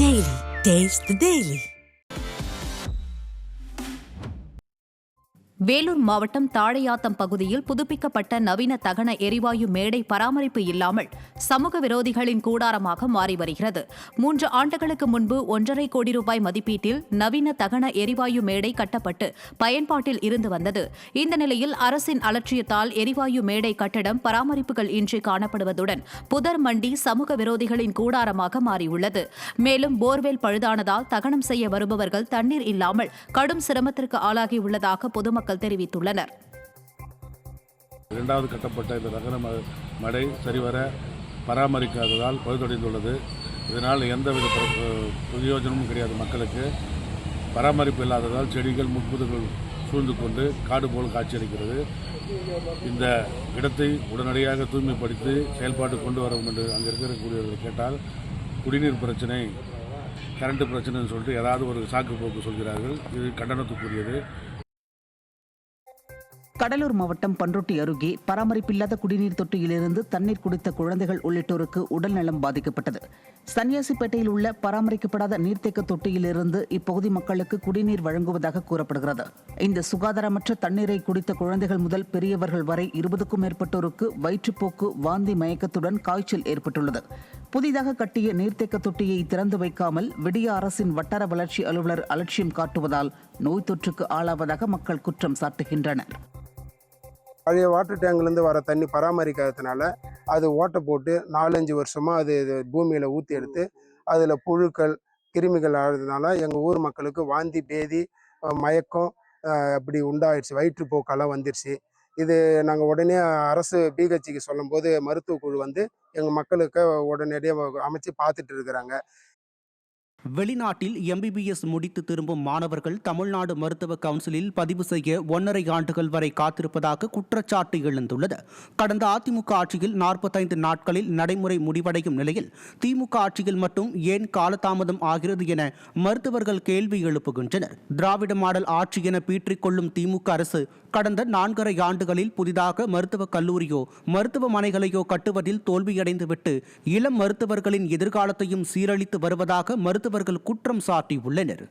Daily. Taste the Daily. Vellore மாவட்டம் தாழையாத்தம் பகுதியில் புதுப்பிக்கப்பட்ட நவீன தகன எரிவாயு மேடை பராமரிப்பு இல்லாமல் சமூக விரோதிகளின் கூடாரமாக மாறி வருகிறது. 3 ஆண்டுகளுக்கு முன்பு 1.5 கோடி ரூபாய் மதிப்பீட்டில் நவீன தகன எரிவாயு மேடை கட்டப்பட்டு பயன்பாட்டில் இருந்து வந்தது. இந்த நிலையில் அரசின் அலட்சியத்தால் எரிவாயு மேடை கட்டடம் பராமரிப்புகள் இன்றி காணப்படுவதுடன் புதர் மண்டி சமூக விரோதிகளின் கூடாரமாக மாறியுள்ளது. மேலும் போர்வெல் பழுதானதால் தகனம் செய்ய வருபவர்கள் தண்ணீர் இல்லாமல் கடும் சிரமத்திற்கு ஆளாகியுள்ளதாக பொதுமக்கள் தெரிவித்துள்ளனர். இரண்டாவது கட்டப்பட்ட இந்த தகன மடை சரிவர பராமரிக்காததால் பழுதடைந்துள்ளது. இதனால் எந்தவித பிரயோஜனமும் கிடையாது. மக்களுக்கு பராமரிப்பு இல்லாததால் செடிகள் முட்புதர்கள் சூழ்ந்து கொண்டு காடு போல் காட்சியளிக்கிறது. இந்த இடத்தை உடனடியாக தூய்மைப்படுத்தி செயல்பாட்டு கொண்டு வர வேண்டும் என்று அங்கே இருக்கக்கூடியவர்கள் கேட்டால் குடிநீர் பிரச்சனை, கரண்ட் பிரச்சனைன்னு சொல்லிட்டு ஏதாவது ஒரு சாக்கு போக்கு சொல்கிறார்கள். இது கண்டனத்துக்குரியது. கடலூர் மாவட்டம் பண்ருட்டி அருகே பராமரிப்பில்லாத குடிநீர் தொட்டியிலிருந்து தண்ணீர் குடித்த குழந்தைகள் உள்ளிட்டோருக்கு உடல்நலம் பாதிக்கப்பட்டது. சன்னியாசிப்பேட்டையில் உள்ள பராமரிக்கப்படாத நீர்த்தேக்க தொட்டியிலிருந்து இப்பகுதி மக்களுக்கு குடிநீர் வழங்குவதாக கூறப்படுகிறது. இந்த சுகாதாரமற்ற தண்ணீரை குடித்த குழந்தைகள் முதல் பெரியவர்கள் வரை 20க்கும் மேற்பட்டோருக்கு வயிற்றுப்போக்கு, வாந்தி, மயக்கத்துடன் காய்ச்சல் ஏற்பட்டுள்ளது. புதிதாக கட்டிய நீர்த்தேக்க தொட்டியை திறந்து வைக்காமல் விடிய அரசின் வட்டார வளர்ச்சி அலுவலர் அலட்சியம் காட்டுவதால் நோய் தொற்றுக்கு ஆளாவதாக மக்கள் குற்றம் சாட்டுகின்றனர். பழைய வாட்டர் டேங்க்லேருந்து வர தண்ணி பராமரிக்காததுனால அது ஓட்டை போட்டு 4-5 வருஷமாக அது பூமியில் ஊற்றி எடுத்து அதில் புழுக்கள், கிருமிகள் ஆகிறதுனால எங்கள் ஊர் மக்களுக்கு வாந்தி, பேதி, மயக்கம் அப்படி உண்டாயிடுச்சு. வயிற்றுப்போக்கெல்லாம் வந்துடுச்சு. இது நாங்கள் உடனே அரசு பிஹெச்சிக்கு சொல்லும்போது மருத்துவ குழு வந்து எங்கள் மக்களுக்கு உடனடியாக அமைச்சு பார்த்துட்டு இருக்கிறாங்க. வெளிநாட்டில் MBBS முடித்து திரும்பும் மாணவர்கள் தமிழ்நாடு மருத்துவ கவுன்சிலில் பதிவு செய்ய 1.5 ஆண்டுகள் வரை காத்திருப்பதாக குற்றச்சாட்டு எழுந்துள்ளது. கடந்த அதிமுக ஆட்சியில் 45 நாட்களில் நடைமுறை முடிவடையும் நிலையில் திமுக ஆட்சியில் மட்டும் ஏன் காலதாமதம் ஆகிறது என மருத்துவர்கள் கேள்வி எழுப்புகின்றனர். திராவிட மாடல் ஆட்சி என பீற்றிக்கொள்ளும் திமுக அரசு கடந்த 4.5 ஆண்டுகளில் புதிதாக மருத்துவக் கல்லூரியோ மருத்துவமனைகளையோ கட்டுவதில் தோல்வியடைந்துவிட்டு இளம் மருத்துவர்களின் எதிர்காலத்தையும் சீரழித்து வருவதாக மருத்துவர்கள் குற்றம் சாட்டியுள்ளனர்.